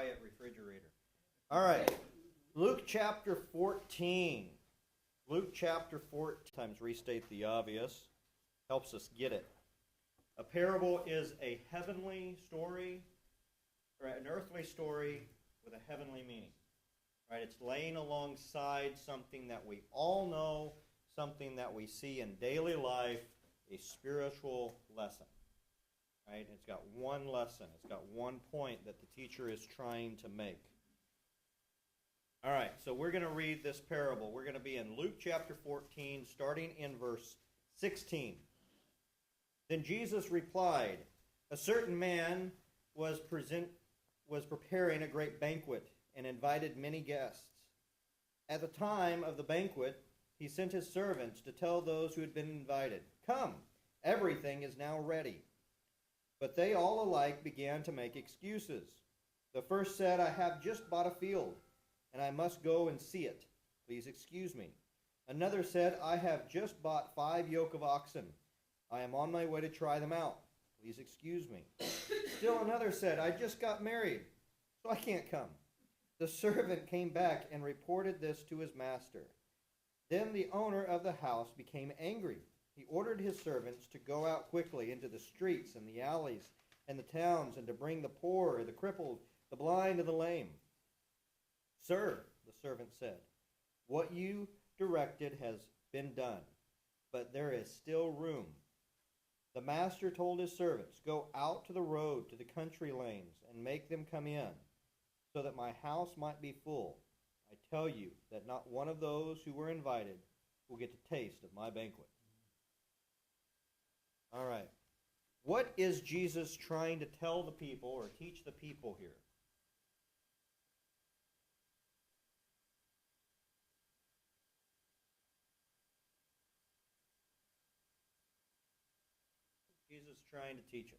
quiet refrigerator. All right. Luke chapter 14. Luke chapter 14. Sometimes restate the obvious. Helps us get it. A parable is a heavenly story, or an earthly story with a heavenly meaning. Right? It's laying alongside something that we all know, something that we see in daily life, a spiritual lesson. Right? It's got one lesson. It's got one point that the teacher is trying to make. All right, so we're going to read this parable. We're going to be in Luke chapter 14, starting in verse 16. Then Jesus replied, "A certain man was preparing a great banquet and invited many guests. At the time of the banquet, he sent his servants to tell those who had been invited, 'Come, everything is now ready.' But they all alike began to make excuses. The first said, 'I have just bought a field, and I must go and see it. Please excuse me.' Another said, 'I have just bought 5 yoke of oxen. I am on my way to try them out. Please excuse me.' Still another said, 'I just got married, so I can't come.' The servant came back and reported this to his master. Then the owner of the house became angry. He ordered his servants to go out quickly into the streets and the alleys and the towns and to bring the poor, the crippled, the blind, and the lame. 'Sir,' the servant said, 'what you directed has been done, but there is still room.' The master told his servants, 'Go out to the road, to the country lanes, and make them come in, so that my house might be full. I tell you that not one of those who were invited will get to taste of my banquet.'" All right. What is Jesus trying to tell the people or teach the people here? Jesus is trying to teach us.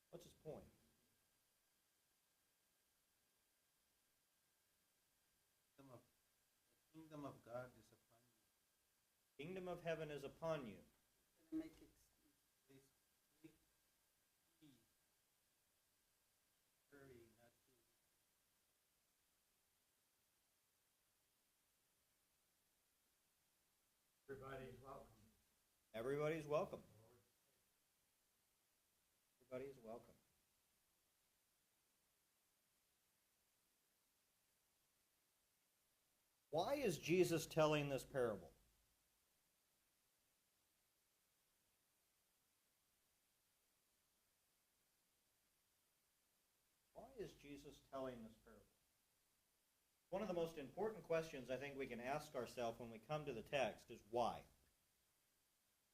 What's his point? The kingdom of God is upon you. Kingdom of heaven is upon you. Make it take heed, hurry, not to. Everybody's welcome. Everybody's welcome. Everybody is welcome. Why is Jesus telling this parable? Why is Jesus telling this parable? One of the most important questions I think we can ask ourselves when we come to the text is why?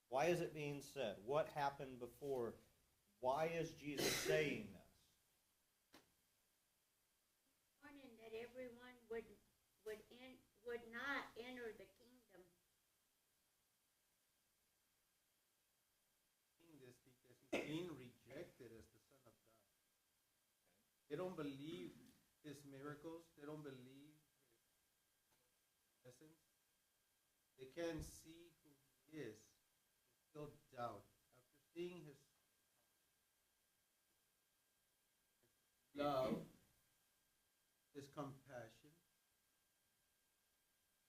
Why is it being said? What happened before? Why is Jesus saying this? Warning that everyone would not enter the kingdom. Saying this because he's being rejected as the Son of God. They don't believe his miracles. They don't believe his essence. They can't see who he is. They still doubt. After seeing his love, his compassion,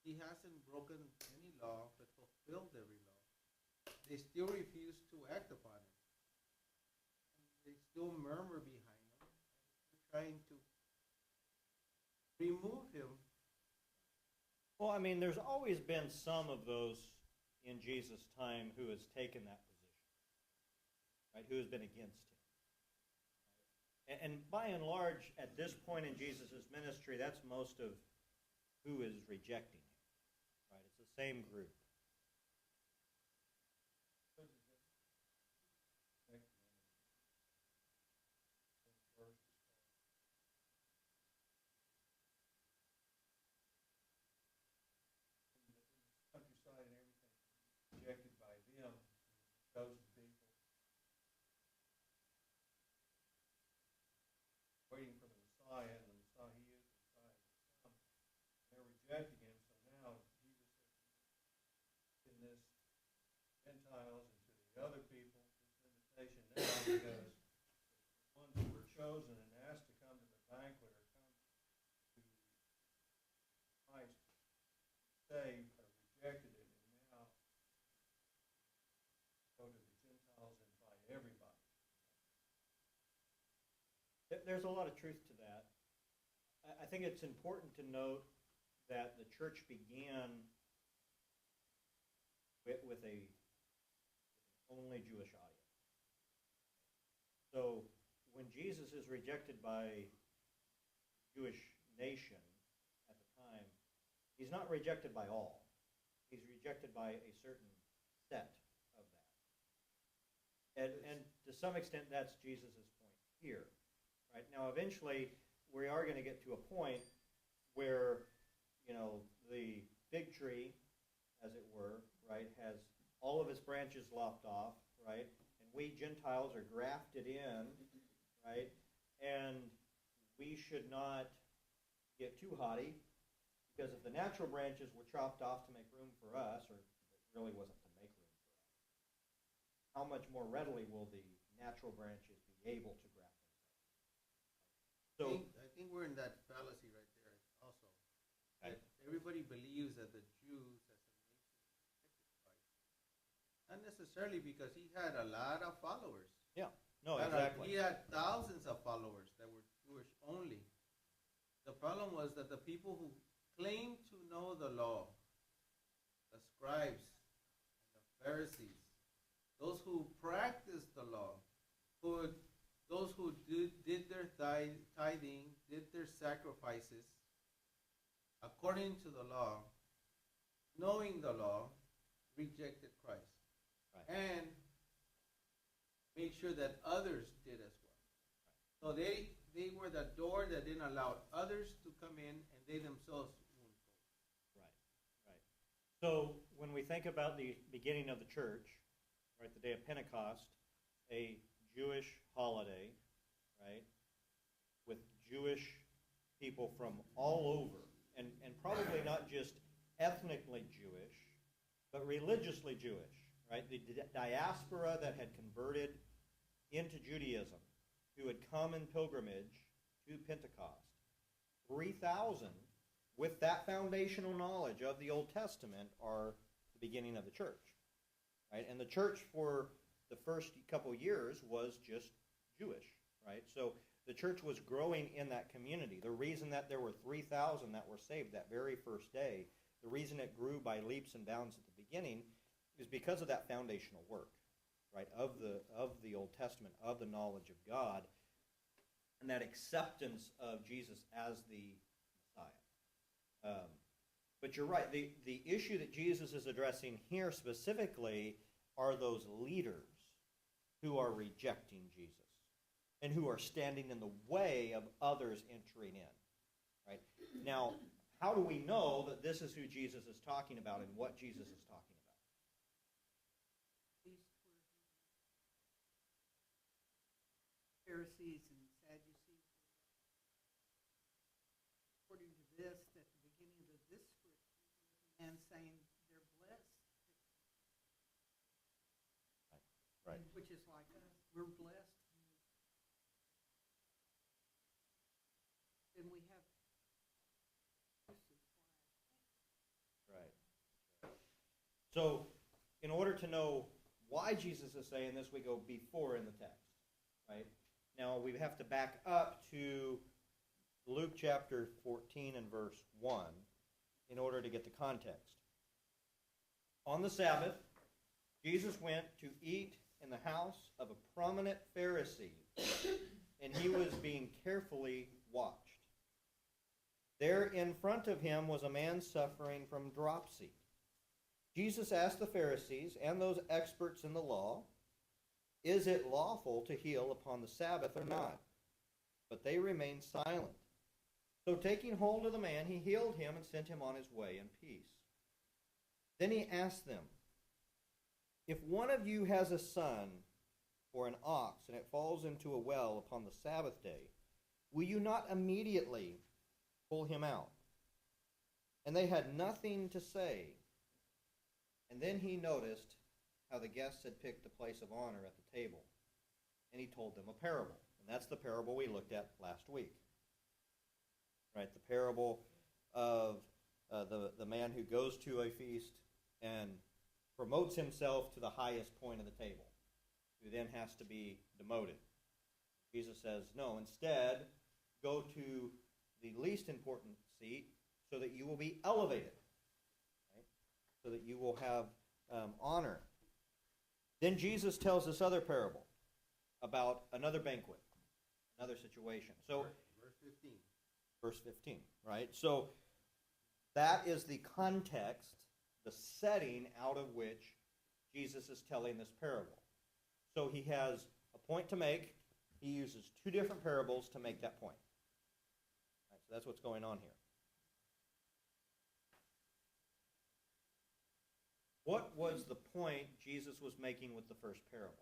he hasn't broken any law but fulfilled every law. They still refuse to act upon it. And they still murmur behind him. They're trying to remove him. Well, I mean, there's always been some of those in Jesus' time who has taken that position, right? Who has been against him. Right? And by and large, at this point in Jesus' ministry, that's most of who is rejecting him. Right? It's the same group. Countryside and everything rejected by them, chosen people, waiting for the Messiah, and the Messiah, he is the Messiah to come. They're rejecting him, so now Jesus says in this Gentiles and to the other people, this invitation now, because the ones who were chosen and banquet or come to Christ, saved or rejected it, and now go to the Gentiles and invite everybody. There's a lot of truth to that. I think it's important to note that the church began with a only Jewish audience. So when Jesus is rejected by the Jewish nation at the time, he's not rejected by all. He's rejected by a certain set of that. And to some extent, that's Jesus' point here. Right? Now, eventually, we are going to get to a point where, the fig tree, as it were, right, has all of its branches lopped off, right, and we Gentiles are grafted in, right, and we should not get too haughty, because if the natural branches were chopped off to make room for us, or it really wasn't to make room for us, how much more readily will the natural branches be able to graft themselves? So I think we're in that fallacy right there also. That everybody believes that the Jews as a nation rejected Christ. Not necessarily because he had a lot of followers. yeah, no, exactly. He had thousands of followers that were Jewish only. The problem was that the people who claimed to know the law, the scribes, and the Pharisees, those who practiced the law, those who did their tithing, did their sacrifices according to the law, knowing the law, rejected Christ. Right. And made sure that others did as well. So they were the door that didn't allow others to come in, and they themselves wouldn't go. Right. So when we think about the beginning of the church, right, the day of Pentecost, a Jewish holiday, right, with Jewish people from all over, and probably not just ethnically Jewish, but religiously Jewish, right? The diaspora that had converted into Judaism, who had come in pilgrimage to Pentecost. 3,000 with that foundational knowledge of the Old Testament are the beginning of the church, right? And the church for the first couple years was just Jewish, right? So the church was growing in that community. The reason that there were 3,000 that were saved that very first day, the reason it grew by leaps and bounds at the beginning is because of that foundational work, right, of the Old Testament, of the knowledge of God, and that acceptance of Jesus as the Messiah. But you're right. The issue that Jesus is addressing here specifically are those leaders who are rejecting Jesus and who are standing in the way of others entering in. Right? Now, how do we know that this is who Jesus is talking about and what Jesus is talking about? These were Pharisees and Sadducees. According to this, at the beginning of this scripture, and saying they're blessed. Right. Which is like us. We're blessed. And we have Right. So, in order to know why Jesus is saying this, we go before in the text. Right? Now, we have to back up to Luke chapter 14 and verse 1 in order to get the context. On the Sabbath, Jesus went to eat in the house of a prominent Pharisee, and he was being carefully watched. There in front of him was a man suffering from dropsy. Jesus asked the Pharisees and those experts in the law, "Is it lawful to heal upon the Sabbath or not?" But they remained silent. So taking hold of the man, he healed him and sent him on his way in peace. Then he asked them, "If one of you has a son or an ox and it falls into a well upon the Sabbath day, will you not immediately pull him out?" And they had nothing to say. And then he noticed how the guests had picked the place of honor at the table. And he told them a parable. And that's the parable we looked at last week. right? The parable of the man who goes to a feast and promotes himself to the highest point of the table, who then has to be demoted. Jesus says, no, instead, go to the least important seat so that you will be elevated, right? So that you will have honor. Then Jesus tells this other parable about another banquet, another situation. So, Verse 15. verse 15, right? So that is the context, the setting out of which Jesus is telling this parable. So he has a point to make. He uses two different parables to make that point. Right, so that's what's going on here. What was the point Jesus was making with the first parable?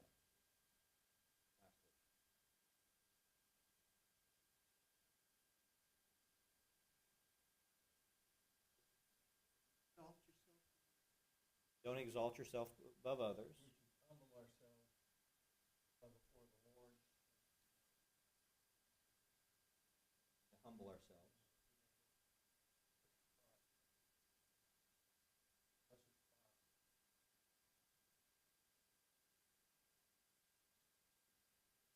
Exalt yourself. Don't exalt yourself above others. We should humble ourselves before the Lord. To humble ourselves.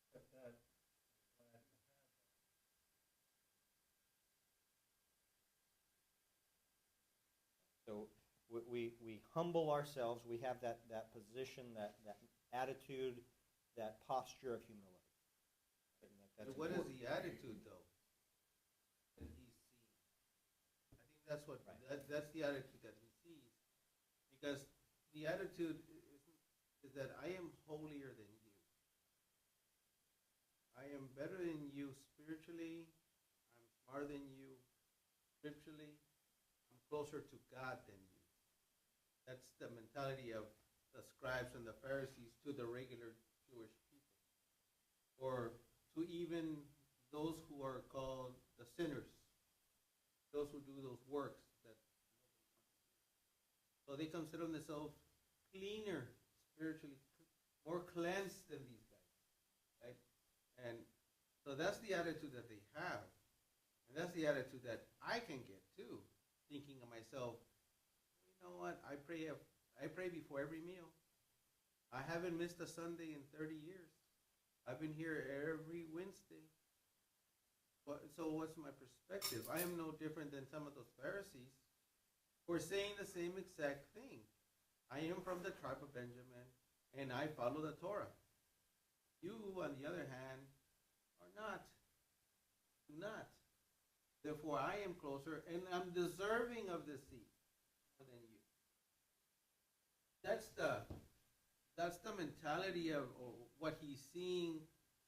Except that, I'm glad to have that. So we humble ourselves. We have that position, that attitude, that posture of humility. And what is the attitude, though, that he sees? I think that's what Right. that's the attitude that he sees, because the attitude is that I am holier than you. I am better than you spiritually. I'm smarter than you scripturally. I'm closer to God than you. That's the mentality of the scribes and the Pharisees to the regular Jewish people, or to even those who are called the sinners, those who do those works that so they consider themselves cleaner spiritually, more cleansed than these guys, right? And so that's the attitude that they have, and that's the attitude that I can get too, thinking of myself, you know what? I pray before every meal. I haven't missed a Sunday in 30 years. I've been here every Wednesday. So what's my perspective? I am no different than some of those Pharisees who are saying the same exact thing. I am from the tribe of Benjamin, and I follow the Torah. You, on the other hand, are not. Do not. Therefore, I am closer, and I'm deserving of this seat more than you. That's the mentality of what he's seeing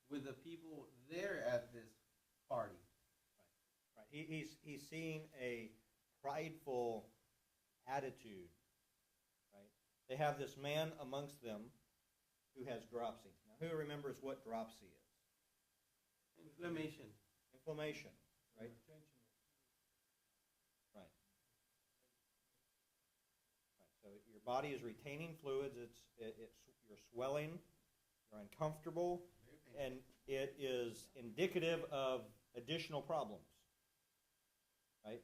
with the people there at this party. Right. He's seeing a prideful attitude. Right. They have this man amongst them who has dropsy. Now, who remembers what dropsy is? Inflammation. Inflammation. Right. Attention. Right. Right. So your body is retaining fluids. You're swelling. You're uncomfortable, and it is indicative of additional problems. Right?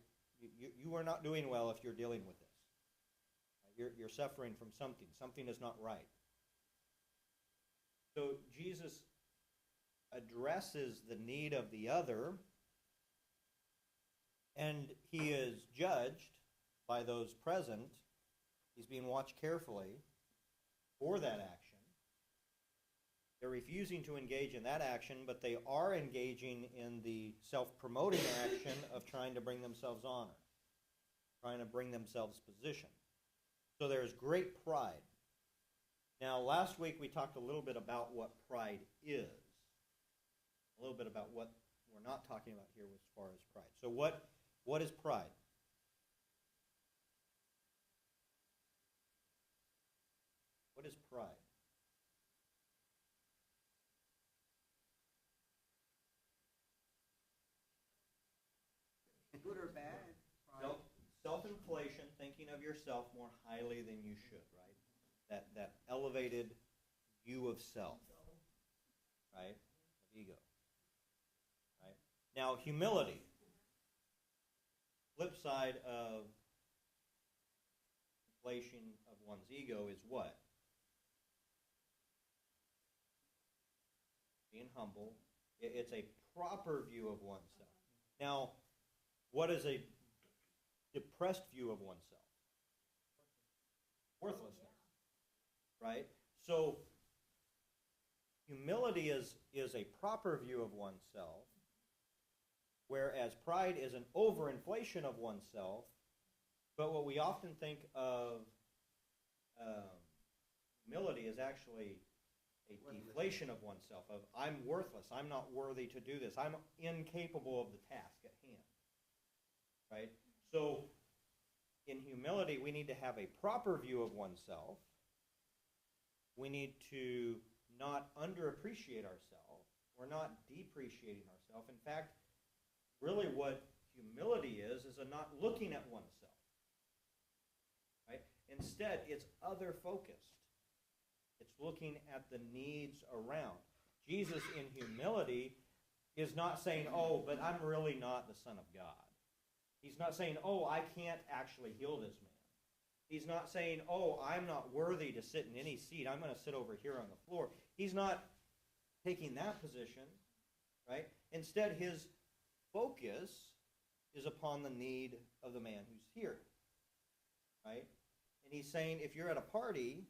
You are not doing well if you're dealing with this. You're suffering from something. Something is not right. So Jesus addresses the need of the other, and he is judged by those present. He's being watched carefully for that action. They're refusing to engage in that action, but they are engaging in the self-promoting action of trying to bring themselves honor, trying to bring themselves position. So there's great pride. Now, last week we talked a little bit about what pride is, a little bit about what we're not talking about here as far as pride. So what is pride? What is pride? Good or bad? Self-inflation, thinking of yourself more highly than you should, right? That elevated view of self, right? Of ego, right? Now, humility. flip side of inflation of one's ego is what? Being humble. It's a proper view of oneself. Now, what is a depressed view of oneself? Worthlessness. Right? So, humility is a proper view of oneself, whereas pride is an overinflation of oneself. But what we often think of humility is actually a deflation of oneself, of I'm worthless, I'm not worthy to do this, I'm incapable of the task at hand. Right? So, in humility, we need to have a proper view of oneself. We need to not underappreciate ourselves. We're not depreciating ourselves. In fact, really what humility is a not looking at oneself. Right? Instead, it's other-focused. It's looking at the needs around. Jesus, in humility, is not saying, oh, but I'm really not the Son of God. He's not saying, oh, I can't actually heal this man. He's not saying, oh, I'm not worthy to sit in any seat. I'm going to sit over here on the floor. He's not taking that position, right? Instead, his focus is upon the need of the man who's here, right? And he's saying, if you're at a party,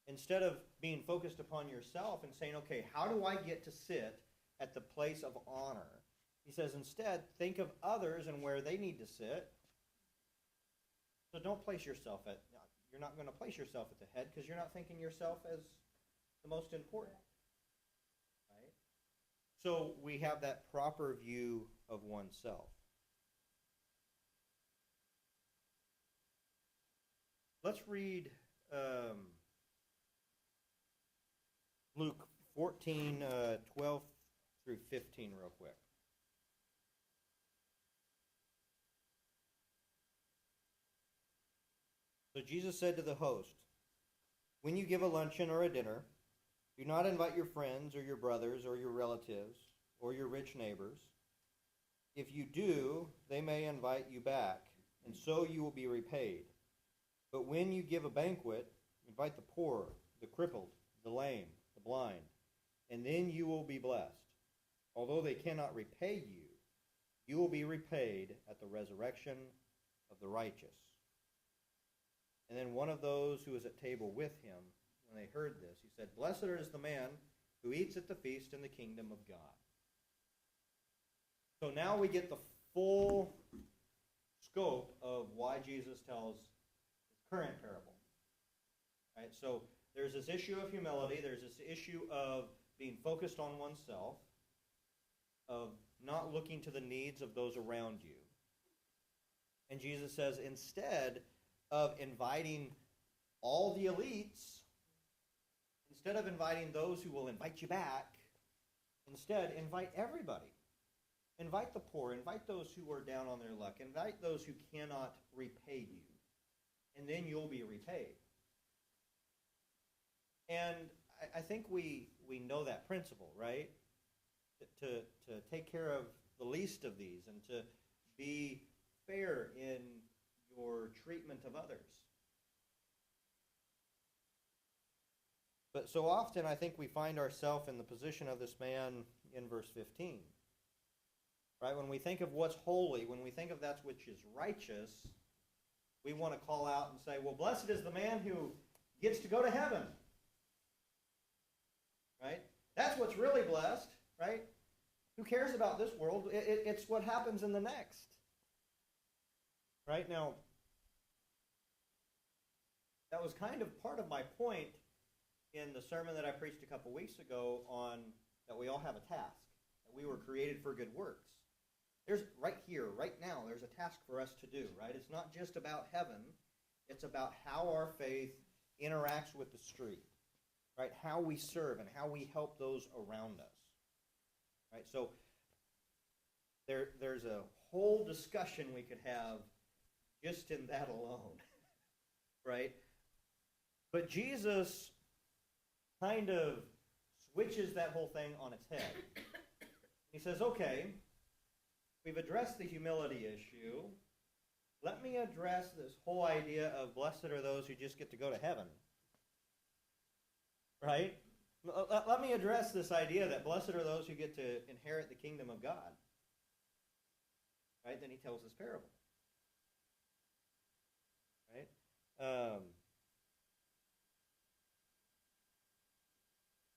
instead of being focused upon yourself and saying, okay, how do I get to sit at the place of honor? He says, instead, think of others and where they need to sit. So don't place yourself you're not going to place yourself at the head because you're not thinking yourself as the most important. Right? So we have that proper view of oneself. Let's read Luke 14, 12 through 15 real quick. So Jesus said to the host, when you give a luncheon or a dinner, do not invite your friends or your brothers or your relatives or your rich neighbors. If you do, they may invite you back, and so you will be repaid. But when you give a banquet, invite the poor, the crippled, the lame, the blind, and then you will be blessed. Although they cannot repay you, you will be repaid at the resurrection of the righteous. And then one of those who was at table with him, when they heard this, he said, blessed is the man who eats at the feast in the kingdom of God. So now we get the full scope of why Jesus tells his current parable. Right? So there's this issue of humility, there's this issue of being focused on oneself, of not looking to the needs of those around you. And Jesus says, instead of inviting all the elites, instead of inviting those who will invite you back, instead invite everybody. Invite the poor, invite those who are down on their luck, invite those who cannot repay you, and then you'll be repaid. And I think we know that principle, right? To take care of the least of these and to be fair in your treatment of others. But so often I think we find ourselves in the position of this man in verse 15. Right? When we think of what's holy, when we think of that which is righteous, we want to call out and say, well, blessed is the man who gets to go to heaven. Right? That's what's really blessed, right? Who cares about this world? It's what happens in the next. Right? Now, that was kind of part of my point in the sermon that I preached a couple weeks ago on that we all have a task, that we were created for good works. There's right here, right now, there's a task for us to do, right? It's not just about heaven. It's about how our faith interacts with the street, right? How we serve and how we help those around us, right? So there's a whole discussion we could have just in that alone, right? But Jesus kind of switches that whole thing on its head. He says, okay, we've addressed the humility issue. let me address this whole idea of blessed are those who just get to go to heaven. Right? Let me address this idea that blessed are those who get to inherit the kingdom of God. Right? Then he tells this parable. Right?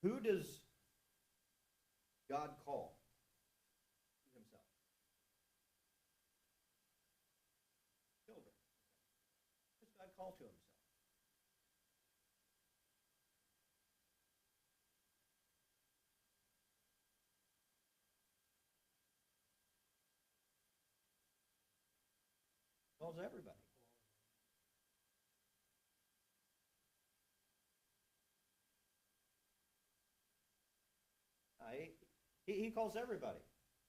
Who does God call to himself? Children. Who does God call to himself? He calls everybody. He calls everybody,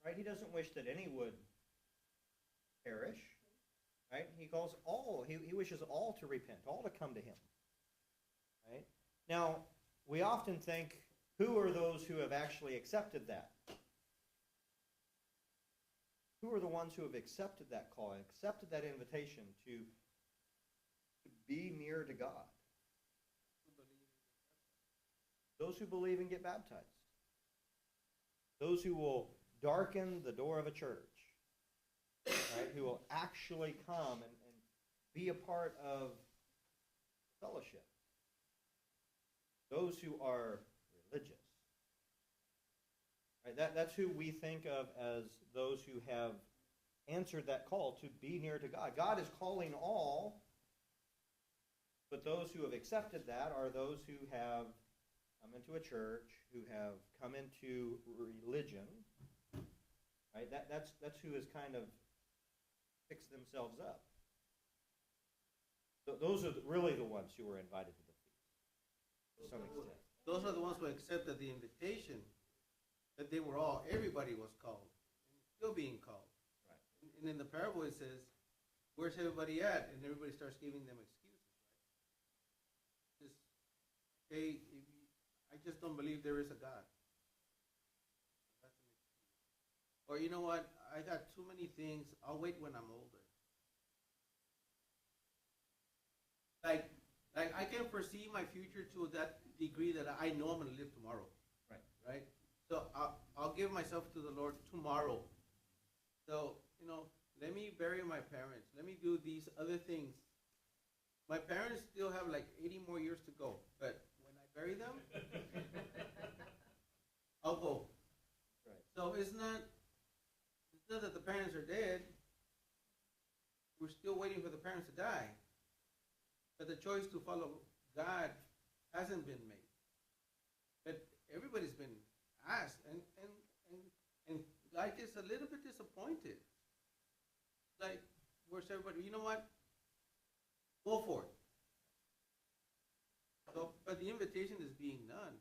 right? He doesn't wish that any would perish, right? He calls all. He wishes all to repent, all to come to him, right? Now, we often think, who are those who have actually accepted that? Who are the ones who have accepted that call, accepted that invitation to be near to God? Those who believe and get baptized. Those who will darken the door of a church, right? Who will actually come and be a part of fellowship. Those who are religious. Right? That's who we think of as those who have answered that call to be near to God. God is calling all, but those who have accepted that are those who have come into a church, who have come into religion. Right? That's who has kind of fixed themselves up. Those are really the ones who were invited to the feast, to some extent. Those are the ones who accepted the invitation. That they were all, everybody was called, and still being called. Right. And in the parable it says, where's everybody at? And everybody starts giving them excuses, right? Just, hey, I just don't believe there is a God. That's an excuse. Or you know what? I got too many things. I'll wait when I'm older. Like I can foresee my future to that degree that I know I'm going to live tomorrow. Right? So I'll give myself to the Lord tomorrow. So, let me bury my parents. Let me do these other things. My parents still have like 80 more years to go. But when I bury them, I'll go. Right. So it's not that the parents are dead. We're still waiting for the parents to die. But the choice to follow God hasn't been made. But everybody's been asked, and God gets a little bit disappointed. Like, where's everybody? You know what? Go for it. So, but the invitation is being done.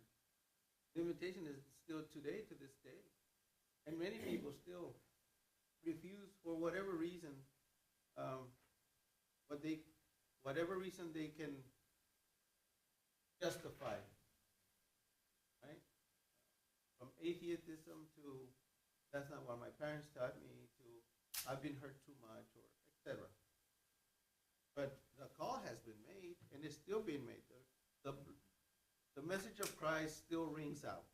The invitation is still today, to this day. And many people still refuse for whatever reason, whatever reason they can justify. Right? From atheism to, that's not what my parents taught me, to I've been hurt too much, or etc. But the call has been made, and it's still being made. The message of Christ still rings out.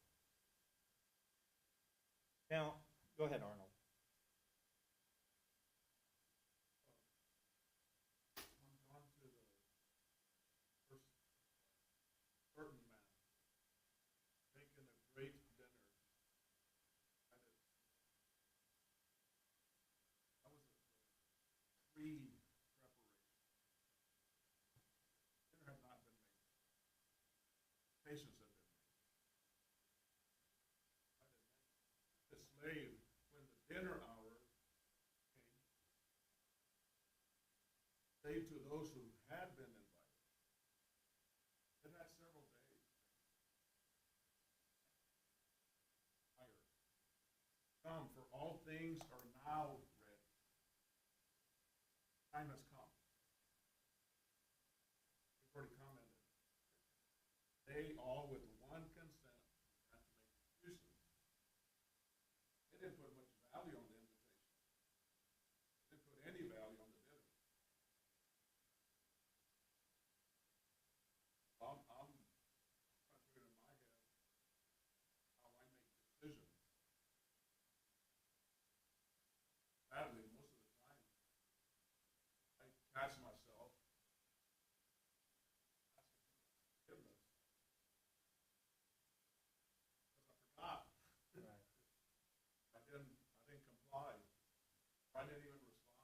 Now, go ahead, Arnold. On to the first certain man making a great dinner. That was a pre-preparation. Dinner had not been made. Patience had been made. The slave, when the dinner hour came, say to those who had been invited, they had several days. Tired. Come, for all things are now ready. Time has come. We've already commented. They all with one consent have to make excuses. They didn't put much value on the invitation. They didn't put any value on the dinner. catch myself asking for forgiveness because I forgot. Right. I didn't comply. I didn't even respond.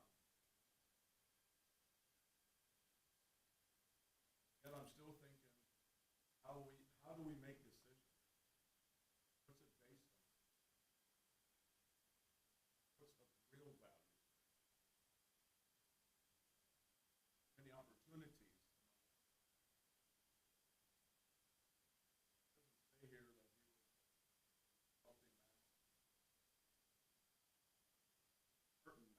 Yet I'm still thinking, how do we make decisions? What's it based on? What's the real value? Many opportunities. It doesn't say here that he was a wealthy man, certain man.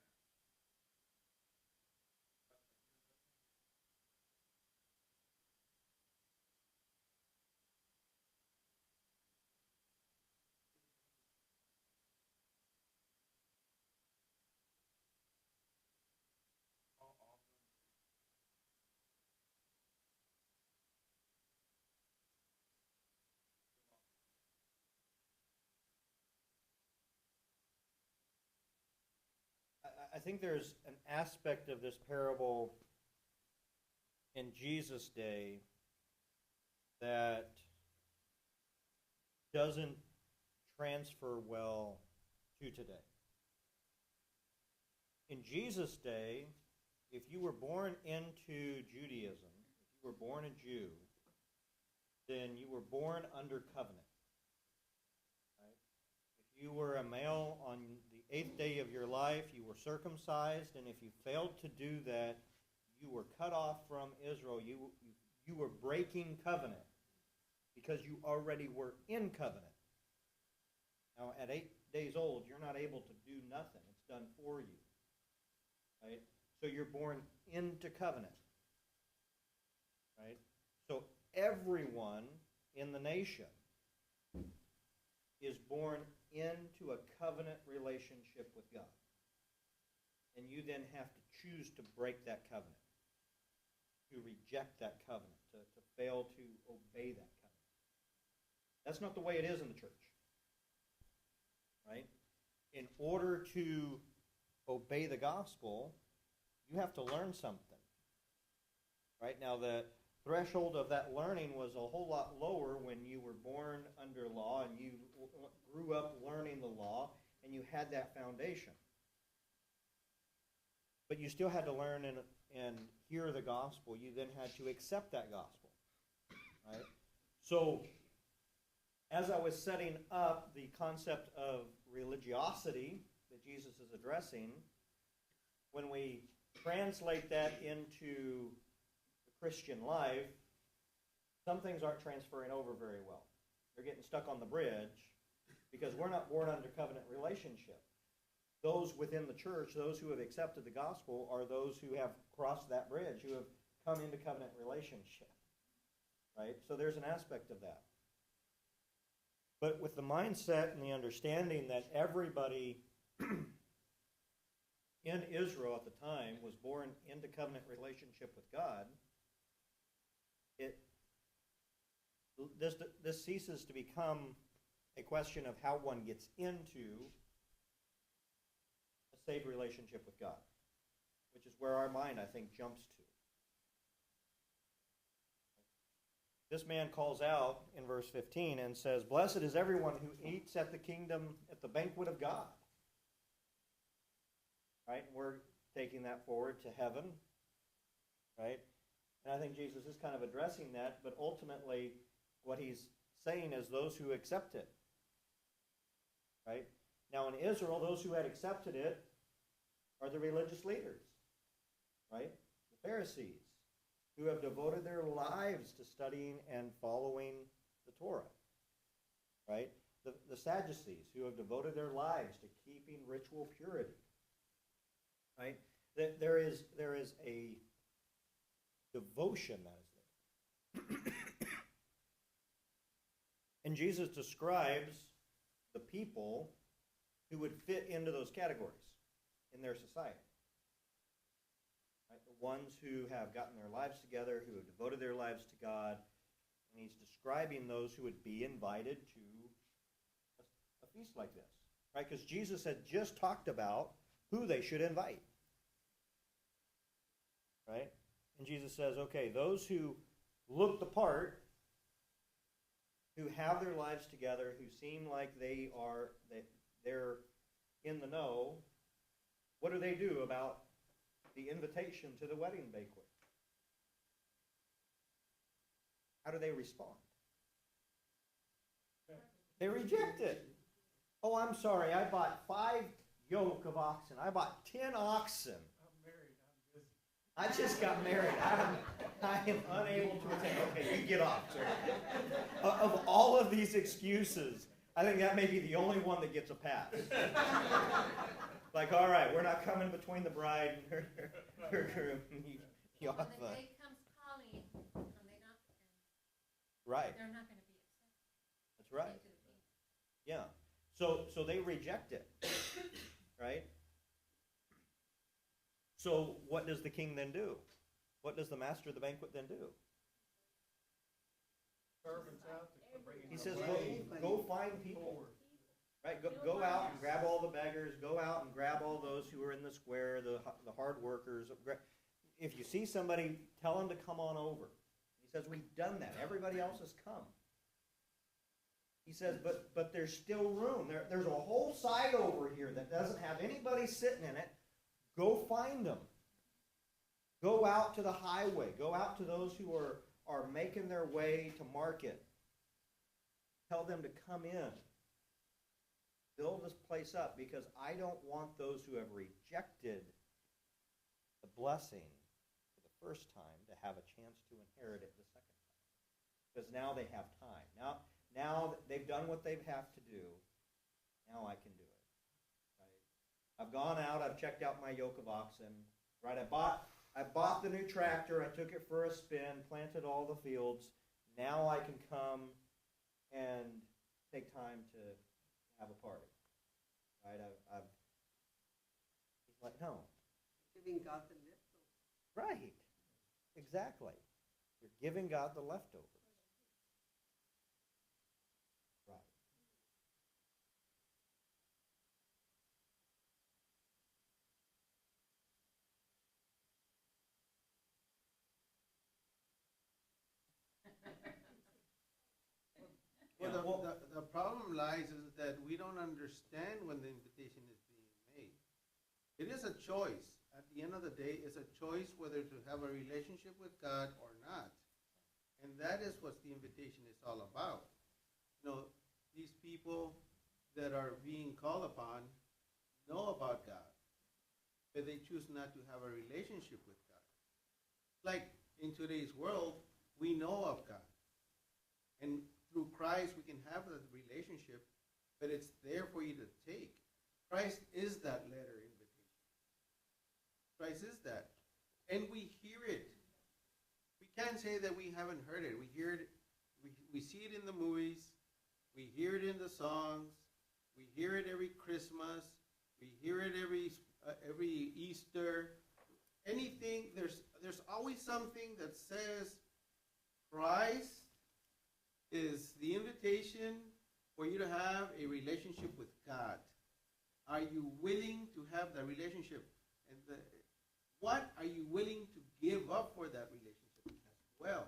How often I think there's an aspect of this parable in Jesus' day that doesn't transfer well to today. In Jesus' day, if you were born into Judaism, if you were born a Jew, then you were born under covenant. Right? If you were a male on the 8th day of your life, you were circumcised, and if you failed to do that, you were cut off from Israel. You were breaking covenant because you already were in covenant. Now, at 8 days old, you're not able to do nothing. It's done for you. Right? So you're born into covenant. Right? So everyone in the nation is born into a covenant relationship with God. And you then have to choose to break that covenant, to reject that covenant, to fail to obey that covenant. That's not the way it is in the church. Right? In order to obey the gospel, you have to learn something. Right? Now, the threshold of that learning was a whole lot lower when you were born under law and you grew up learning the law and you had that foundation. But you still had to learn and hear the gospel. You then had to accept that gospel. Right? So, as I was setting up the concept of religiosity that Jesus is addressing, when we translate that into the Christian life, some things aren't transferring over very well. They're getting stuck on the bridge because we're not born under covenant relationship. Those within the church, those who have accepted the gospel, are those who have crossed that bridge, who have come into covenant relationship. Right? So there's an aspect of that. But with the mindset and the understanding that everybody in Israel at the time was born into covenant relationship with God, this ceases to become a question of how one gets into a saved relationship with God, which is where our mind, I think, jumps to. This man calls out in verse 15 and says, "Blessed is everyone who eats at the kingdom, at the banquet of God." Right? And we're taking that forward to heaven. Right? And I think Jesus is kind of addressing that, but ultimately what he's saying is those who accept it. Right? Now in Israel, those who had accepted it are the religious leaders. Right? The Pharisees, who have devoted their lives to studying and following the Torah. Right? The Sadducees, who have devoted their lives to keeping ritual purity. Right? There is a devotion that is there. And Jesus describes the people who would fit into those categories in their society. Right? The ones who have gotten their lives together, who have devoted their lives to God, and he's describing those who would be invited to a feast like this. Right? Because Jesus had just talked about who they should invite. right? And Jesus says, okay, those who look the part, who have their lives together, who seem like they're in the know, what do they do about the invitation to the wedding banquet? How do they respond? They reject it. Oh, I'm sorry, I bought 5 yoke of oxen. I bought 10 oxen. I'm married, I'm busy. I just got married. I am unable to attend. Okay, you get off, sir. Of all of these excuses, I think that may be the only one that gets a pass. Like, all right, we're not coming between the bride and her groom. You When off, the day comes calling, and they not, right, they're not gonna be accepted that's right. into the kingdom. Yeah. So they reject it, right? So what does the king then do? What does the master of the banquet then do? Servants out to bring in He the says, wedding go find people. forward. Right, go out and grab all the beggars. Go out and grab all those who are in the square, the hard workers. If you see somebody, tell them to come on over. He says, we've done that. Everybody else has come. He says, but there's still room. There's a whole side over here that doesn't have anybody sitting in it. Go find them. Go out to the highway. Go out to those who are making their way to market. Tell them to come in. Build this place up, because I don't want those who have rejected the blessing for the first time to have a chance to inherit it the second time. Because now they have time. Now they've done what they have to do. Now I can do it. Right? I've gone out. I've checked out my yoke of oxen. Right? I bought the new tractor. I took it for a spin. Planted all the fields. Now I can come and take time to have a party. Right? He's like, no. Giving God the leftovers. Right. Exactly. You're giving God the leftovers. Right. Well, Yeah, well- the problem lies is that we don't understand when the invitation is being made. It is a choice. At the end of the day, it's a choice whether to have a relationship with God or not. And that is what the invitation is all about. You know, these people that are being called upon know about God, but they choose not to have a relationship with God. Like in today's world, we know of God. And through Christ, we can have a relationship, but it's there for you to take. Christ is that letter invitation. Christ is that. And we hear it. We can't say that we haven't heard it. We hear it. We see it in the movies. We hear it in the songs. We hear it every Christmas. We hear it every Easter. Anything, there's always something that says Christ is the invitation for you to have a relationship with God. Are you willing to have that relationship? And what are you willing to give up for that relationship as well?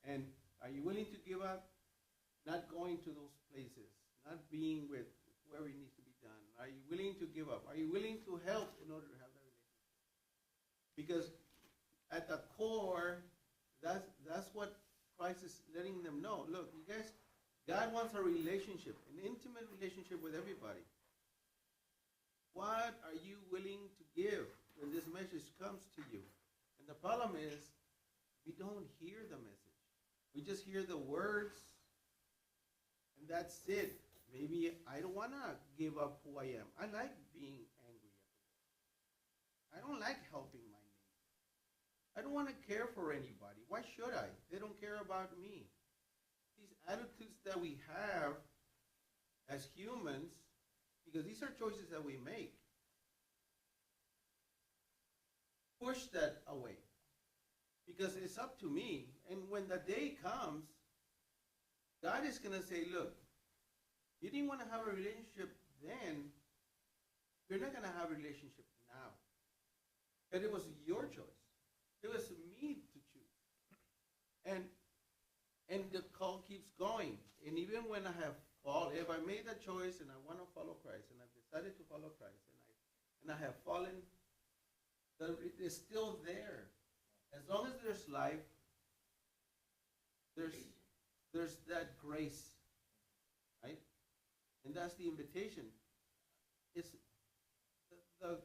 And are you willing to give up not going to those places, not being with whoever needs to be done? Are you willing to give up? Are you willing to help in order to have that relationship? Because at the core, that's what Christ is letting them know. Look, you guys, God wants a relationship, an intimate relationship with everybody. What are you willing to give when this message comes to you? And the problem is, we don't hear the message. We just hear the words, and that's it. Maybe I don't want to give up who I am. I like being angry at the world. I don't like helping my neighbor. I don't want to care for anybody. Why should I? They don't care about me. These attitudes that we have as humans, because these are choices that we make, push that away. Because it's up to me. And when the day comes, God is going to say, look, you didn't want to have a relationship then, you're not going to have a relationship now. But it was your choice. It was me to choose. And the call keeps going. And even when I have fallen, if I made that choice and I want to follow Christ, and I've decided to follow Christ, and I have fallen, it is still there. As long as there's life, there's that grace, right? And that's the invitation. It's the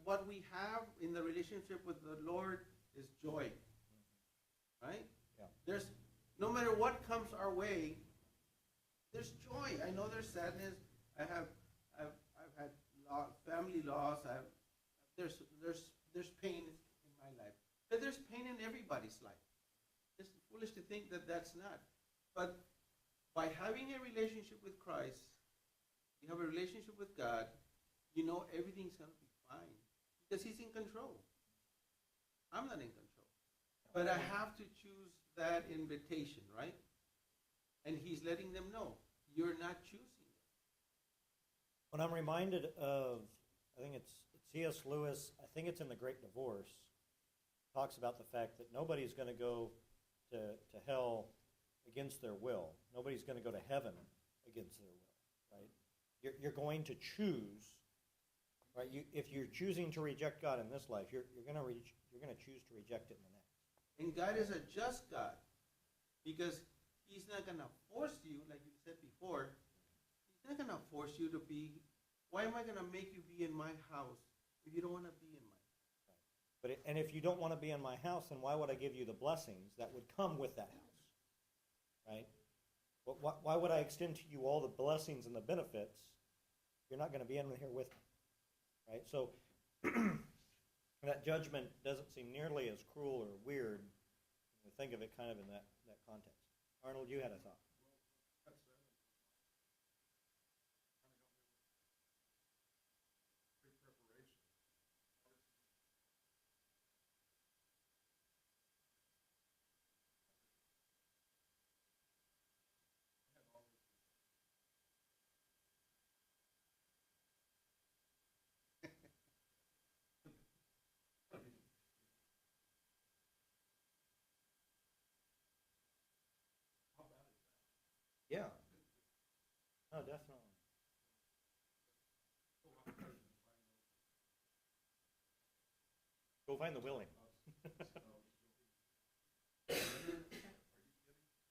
what we have in the relationship with the Lord is joy, right? Yeah. There's no matter what comes our way, there's joy. I know there's sadness. I've had family loss. There's pain in my life, but there's pain in everybody's life. It's foolish to think that that's not. But by having a relationship with Christ, you have a relationship with God, you know everything's going to be fine because He's in control. I'm not in control. But I have to choose that invitation, right? And He's letting them know, you're not choosing it. When I'm reminded of, I think it's C.S. Lewis, I think it's in The Great Divorce, talks about the fact that nobody's going to go to hell against their will. Nobody's going to go to heaven against their will, right? You're going to choose, right? If you're choosing to reject God in this life, you're going to choose to reject it in the next. And God is a just God because He's not going to force you, like you said before, He's not going to force you to be, why am I going to make you be in my house if you don't want to be in my house? And if you don't want to be in my house, then why would I give you the blessings that would come with that house? Right? Why would I extend to you all the blessings and the benefits if you're not going to be in here with me? Right? So that judgment doesn't seem nearly as cruel or weird when we think of it kind of in that context. Arnold, you had a thought. That's pre-preparation. How bad is that? Yeah. No, definitely. Go find the willing.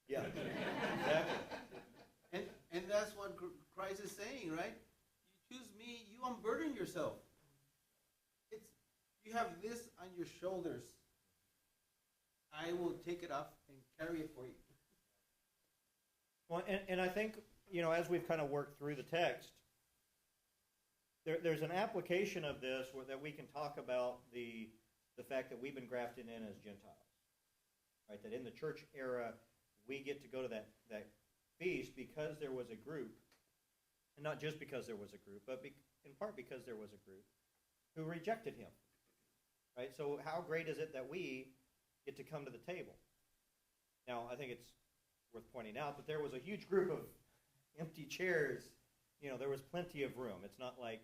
Yeah, exactly. And that's what Christ is saying, right? You choose me, you unburden yourself. You have this on your shoulders. I will take it off and carry it for you. Well, and I think, as we've kind of worked through the text, there's an application of this that we can talk about the fact that we've been grafted in as Gentiles. Right? That in the church era, we get to go to that feast because there was a group, and not just because there was a group, but in part because there was a group who rejected Him. Right? So how great is it that we get to come to the table? Now, I think it's worth pointing out that there was a huge group of empty chairs. There was plenty of room. It's not like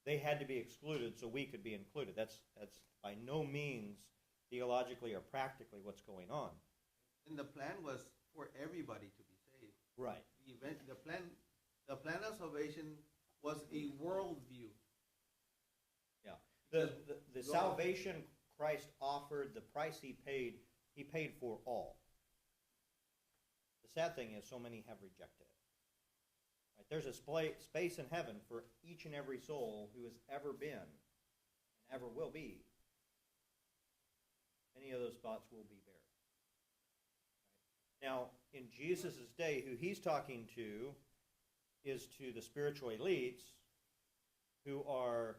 they had to be excluded so we could be included. That's by no means theologically or practically what's going on. And the plan was for everybody to be saved. Right. The plan of salvation was a worldview. Yeah. The salvation Christ offered, the price He paid for all. The sad thing is so many have rejected it. Right? There's a space in heaven for each and every soul who has ever been and ever will be. Many of those spots will be bare. Right? Now, in Jesus' day, who He's talking to is to the spiritual elites who are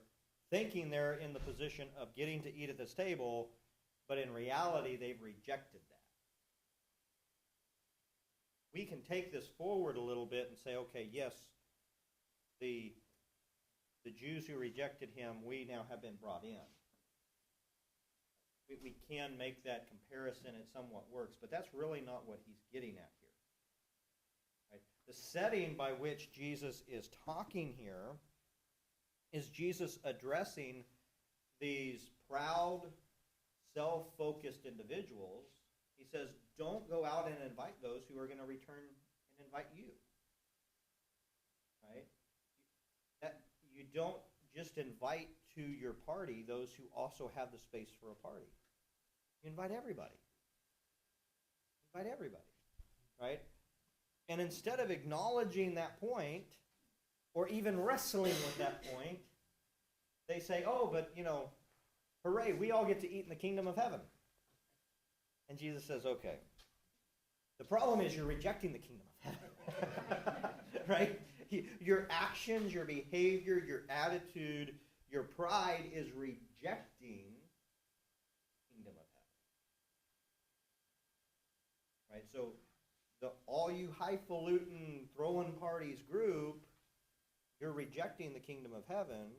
thinking they're in the position of getting to eat at this table, but in reality, they've rejected that. We can take this forward a little bit and say, okay, yes, the Jews who rejected Him, we now have been brought in. We can make that comparison. It somewhat works, but that's really not what He's getting at here. Right? The setting by which Jesus is talking here is Jesus addressing these proud, self-focused individuals, he says, don't go out and invite those who are going to return and invite you. Right? That you don't just invite to your party those who also have the space for a party. You invite everybody. Invite everybody. Right? And instead of acknowledging that point, or even wrestling with that point, they say, oh, but, hooray, we all get to eat in the kingdom of heaven. And Jesus says, okay. The problem is you're rejecting the kingdom of heaven. Right? Your actions, your behavior, your attitude, your pride is rejecting the kingdom of heaven. Right? So all you highfalutin throwing parties group, you're rejecting the kingdom of heaven,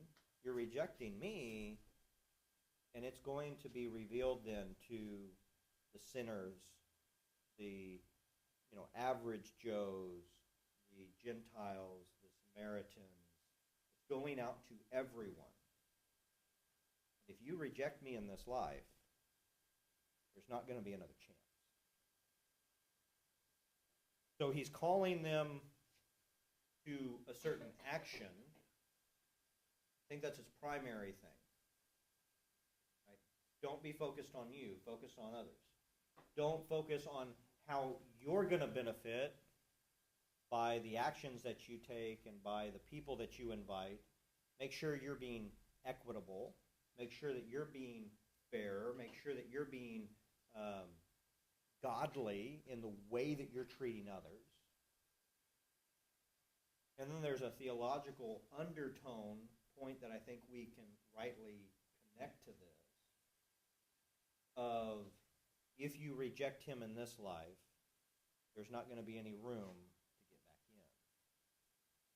you're rejecting me, and it's going to be revealed then to the sinners, the average Joes, the Gentiles, the Samaritans. It's going out to everyone. If you reject me in this life, there's not going to be another chance. So he's calling them to a certain action. I think that's his primary thing. Right? Don't be focused on you. Focus on others. Don't focus on how you're going to benefit by the actions that you take and by the people that you invite. Make sure you're being equitable. Make sure that you're being fair. Make sure that you're being godly in the way that you're treating others. And then there's a theological undertone point that I think we can rightly connect to this of if you reject him in this life, there's not going to be any room to get back in.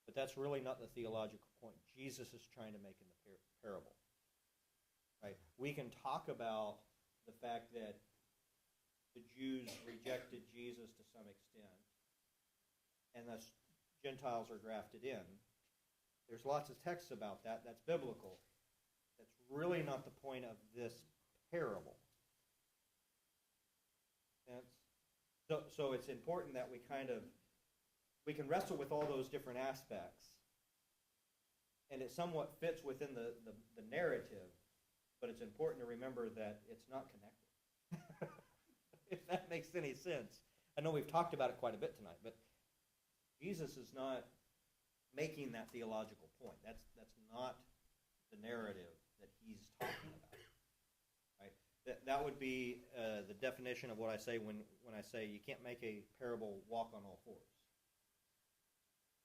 But that's really not the theological point Jesus is trying to make in the parable. Right? We can talk about the fact that the Jews rejected Jesus to some extent, and the Gentiles are grafted in. There's lots of texts about that. That's biblical. That's really not the point of this parable. So it's important that we can wrestle with all those different aspects, and it somewhat fits within the narrative, but it's important to remember that it's not connected. If that makes any sense. I know we've talked about it quite a bit tonight, but Jesus is not making that theological point. That's not the narrative that he's talking about. Right? That would be the definition of what I say when I say you can't make a parable walk on all fours.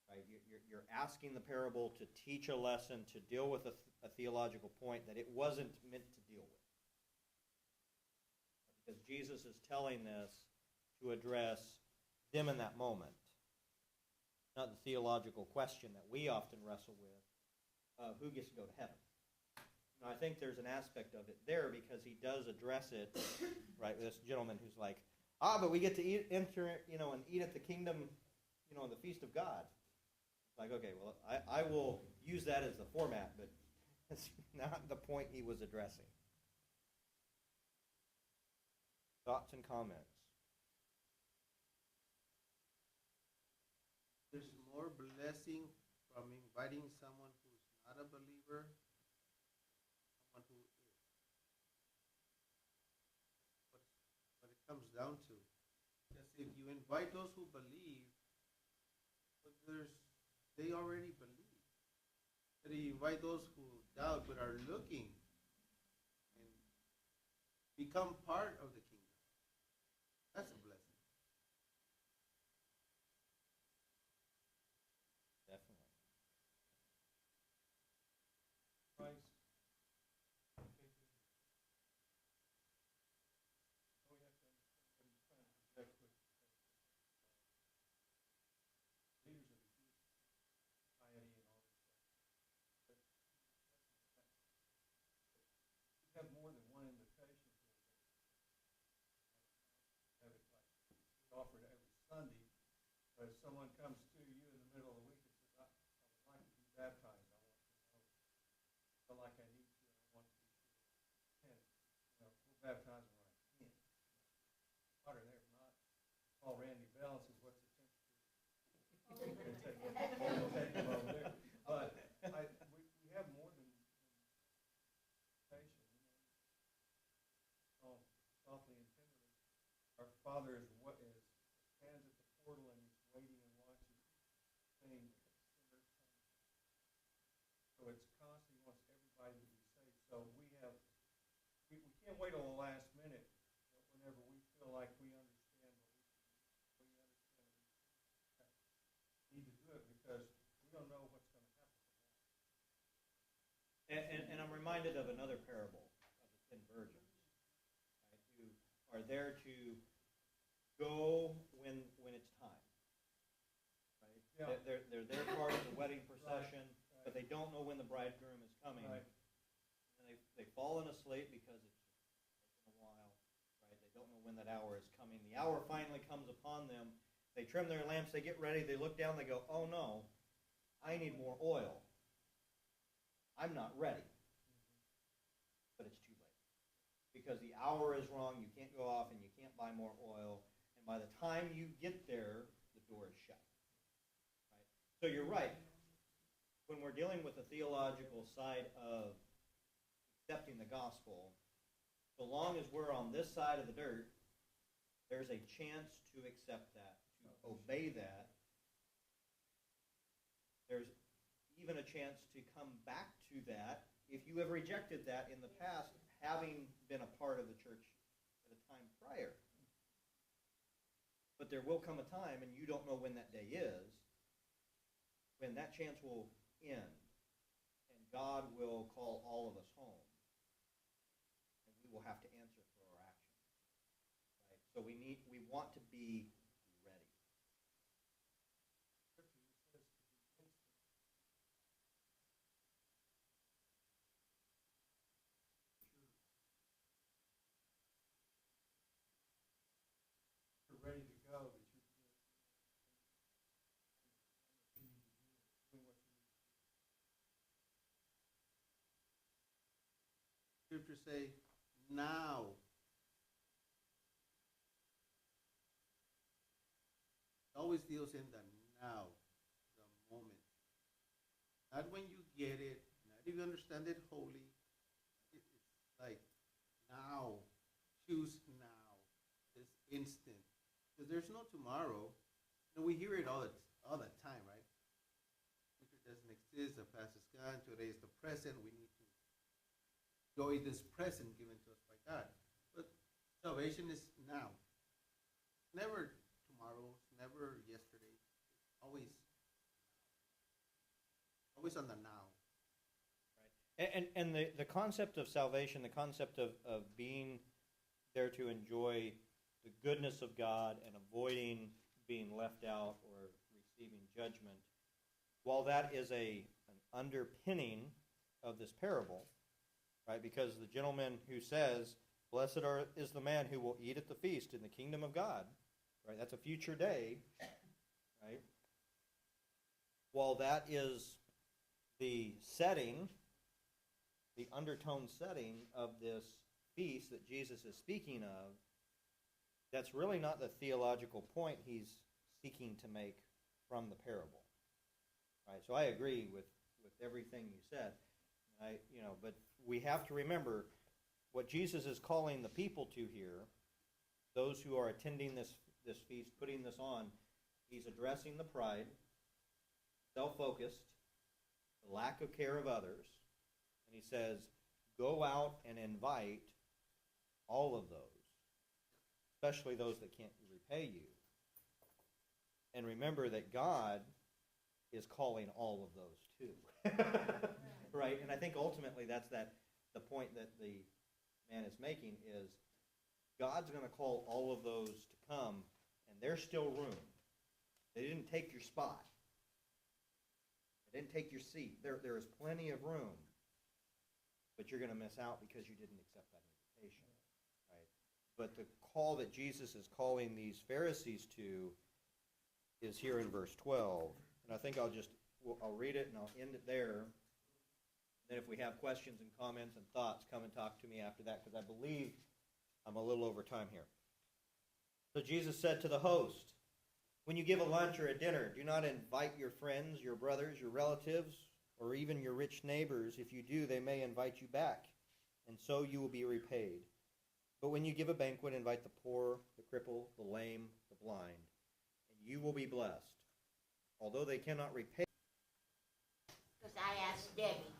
Right? You're asking the parable to teach a lesson, to deal with a theological point that it wasn't meant to deal with. Because Jesus is telling this to address them in that moment. Not the theological question that we often wrestle with, who gets to go to heaven. Now, I think there's an aspect of it there because he does address it, right? This gentleman who's like, but we get to enter, and eat at the kingdom, in the feast of God. It's like, okay, well, I will use that as the format, but that's not the point he was addressing. Thoughts and comments? There's more blessing from inviting someone who's not a believer, someone who is. What it comes down to. Because if you invite those who believe, but they already believe. But you invite those who doubt but are looking and become part of the kingdom. That's a blessing. Definitely. Christ. We have to understand what he's trying to project with leaders of the Jewish society and all this stuff. But you have more than one invitation to have it like we offer it every Sunday. But if someone comes to you in the middle of the week and says, I would like to be baptized, I want to know, feel like I need to, I want to be sure. And we'll baptize when I can. Water there, if not, call Randy Bell and says, what's the temperature? Take him over there. But we have more than patient. Oh, softly and tenderly. Our Father is what is stands at the portal and he's waiting and watching, saying, "Sinner, come." So it's constant. He wants everybody to be saved. So we can't wait till the last minute. Whenever we feel like we understand what we need to do it because we don't know what's going to happen tomorrow. And I'm reminded of another parable of the 10 virgins, right, who are there to go when it's time. Right? Yeah. They're there part of the wedding procession, Right. but they don't know when the bridegroom is coming. Right. And they've fallen asleep because it's taken a while. Right? They don't know when that hour is coming. The hour finally comes upon them. They trim their lamps, they get ready, they look down, they go, oh no, I need more oil. I'm not ready. But it's too late. Because the hour is wrong, you can't go off and you can't buy more oil. And by the time you get there, the door is shut. Right? So you're right. When we're dealing with the theological side of accepting the gospel, so long as we're on this side of the dirt, there's a chance to accept that, to obey that. There's even a chance to come back to that if you have rejected that in the past, having been a part of the church at a time prior. But there will come a time, and you don't know when that day is, when that chance will end, and God will call all of us home, and we will have to answer for our actions. Right? So we want to be ready. You're ready to go, that you're doing what you need to do. Scriptures say, now. It always deals in the now, the moment. Not when you get it, not if you understand it wholly. It's like now. Choose now. This instant. Because there's no tomorrow. You know, we hear it all the time, right? Future doesn't exist. The past is gone. Today is the present. We need to enjoy this present given to us by God. But salvation is now. Never tomorrow. Never yesterday. Always on the now. Right. And the concept of salvation, the concept of being there to enjoy the goodness of God and avoiding being left out or receiving judgment, while that is an underpinning of this parable, right? Because the gentleman who says, blessed is the man who will eat at the feast in the kingdom of God, right? That's a future day, right? While that is the setting, the undertone setting of this feast that Jesus is speaking of, that's really not the theological point he's seeking to make from the parable. Right? So I agree with everything you said. But we have to remember what Jesus is calling the people to here, those who are attending this feast, putting this on, he's addressing the pride, self-focused, the lack of care of others, and he says, go out and invite all of those, especially those that can't repay you. And remember that God is calling all of those too. Right? And I think ultimately that's the point that the man is making is God's going to call all of those to come, and there's still room. They didn't take your spot. They didn't take your seat. There is plenty of room, but you're going to miss out because you didn't accept that invitation. Right? But the call that Jesus is calling these Pharisees to is here in verse 12. And I think I'll read it and I'll end it there. Then if we have questions and comments and thoughts, come and talk to me after that, because I believe I'm a little over time here. So Jesus said to the host, when you give a lunch or a dinner, do not invite your friends, your brothers, your relatives, or even your rich neighbors. If you do, they may invite you back, and so you will be repaid. But when you give a banquet, invite the poor, the crippled, the lame, the blind, and you will be blessed. Although they cannot repay. Because I asked Debbie.